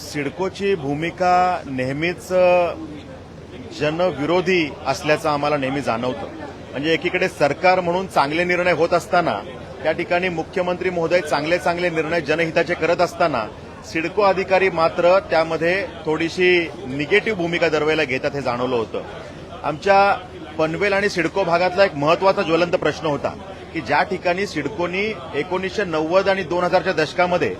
सिडकोची भूमिका नेहमीच जनविरोधी असल्याचं आम्हाला नेहमी जाणवतं. म्हणजे एकीकडे सरकार म्हणून चांगले निर्णय होत असताना त्या ठिकाणी मुख्यमंत्री महोदय चांगले चांगले निर्णय जनहिताचे करत असताना सिडको अधिकारी मात्र त्यामध्ये थोडीशी निगेटिव्ह भूमिका दरवेळेला घेतात हे जाणवलं होतं. आमच्या पनवेल आणि सिडको भागातला एक महत्वाचा ज्वलंत प्रश्न होता की ज्या ठिकाणी सिडकोनी 1990 आणि 2000च्या दशकामध्ये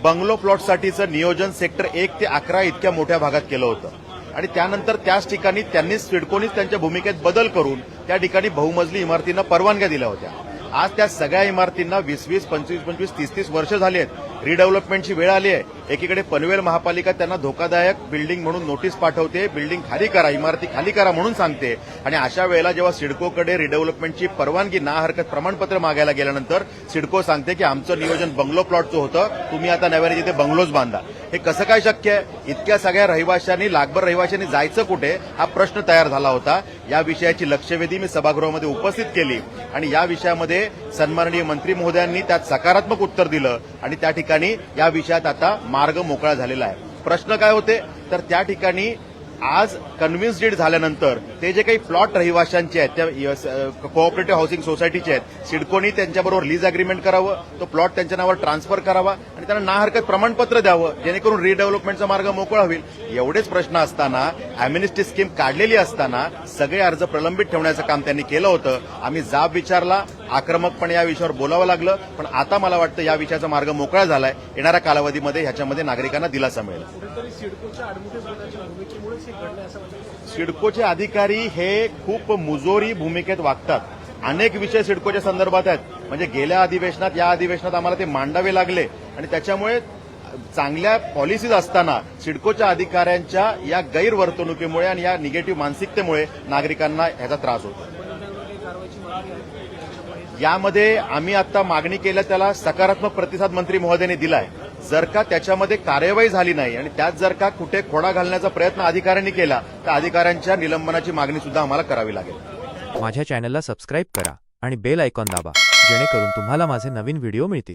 बंगलो प्लॉटसाठीचं नियोजन सेक्टर 1 ते 11 इतक्या मोठ्या भागात केलं होतं आणि त्यानंतर त्याच ठिकाणी सिडकोनीच त्यांच्या भूमिकेत बदल करून त्या ठिकाणी बहुमजली इमारतींना परवानग्या दिल्या होत्या. आज त्या सगळ्या इमारतींना 20-20, 25-25, 30-30 वर्ष झाली आहेत. रिडेव्हलपमेंटची वेळ आली आहे. एकीकडे पनवेल महापालिका त्यांना धोकादायक बिल्डिंग म्हणून नोटीस पाठवते, बिल्डिंग खाली करा, इमारती खाली करा म्हणून सांगते आणि अशा वेळेला जेव्हा सिडकोकडे रिडेव्हलपमेंटची परवानगी ना हरकत प्रमाणपत्र मागायला गेल्यानंतर सिडको सांगते की आमचं नियोजन बंगलो प्लॉटचं होतं, तुम्ही आता नव्याने तिथे बंगलोज बांधा. हे कसं काय शक्य आहे? इतक्या सगळ्या रहिवाशांनी, लाखभर रहिवाशांनी जायचं कुठे हा प्रश्न तयार झाला होता. या विषयाची लक्षवेधी मी सभागृहामध्ये उपस्थित केली आणि या विषयामध्ये सन्माननीय मंत्री महोदयांनी त्यात सकारात्मक उत्तर दिलं आणि त्या ठिकाणी या विषयात आता मार्ग मोकळा झालेला आहे. प्रश्न काय होते तर त्या ठिकाणी आज कन्व्हिन्स्ड झाल्यानंतर ते जे काही प्लॉट रहिवाशांचे आहेत त्या कोऑपरेटिव्ह हाऊसिंग सोसायटीचे आहेत, सिडकोनी त्यांच्याबरोबर लीज अग्रीमेंट करावं, तो प्लॉट त्यांच्या नावावर ट्रान्सफर करावा आणि त्यांना ना हरकत प्रमाणपत्र द्यावं जेणेकरून रिडेव्हलपमेंटचा मार्ग मोकळा होईल. एवढेच प्रश्न असताना अम्युनिस्टी स्कीम काढलेली असताना सगळे अर्ज प्रलंबित ठेवण्याचं काम त्यांनी केलं होतं. आम्ही जाब विचारला, आक्रमकपणे या विषयावर बोलावं लागलं, पण आता मला वाटतं या विषयाचा मार्ग मोकळा झालाय. येणाऱ्या कालावधीमध्ये ह्याच्यामध्ये नागरिकांना दिलासा मिळेल. सिडकोचे अधिकारी हे खूप मुजोरी भूमिकेत वागतात. अनेक विषय सिडकोच्या संदर्भात आहेत. म्हणजे गेल्या अधिवेशनात, या अधिवेशनात आम्हाला ते मांडावे लागले आणि त्याच्यामुळे चांगल्या पॉलिसीज असताना सिडकोच्या अधिकाऱ्यांच्या या गैरवर्तणुकीमुळे आणि या निगेटिव्ह मानसिकतेमुळे नागरिकांना ह्याचा त्रास होतो. यामध्ये आम्ही आता मागणी केल्या त्याला सकारात्मक प्रतिसाद मंत्री महोदयांनी दिलाय. जर का त्याच्यामध्ये कार्यवाही झाली नाही आणि त्यात जर का कुठे खोडा घालण्याचा प्रयत्न अधिकाऱ्यांनी केला तर अधिकाऱ्यांच्या निलंबनाची मागणी सुद्धा आम्हाला करावी लागेल. माझ्या चॅनलला सबस्क्राईब करा आणि बेल आयकॉन दाबा जेणेकरून तुम्हाला माझे नवीन व्हिडिओ मिळतील.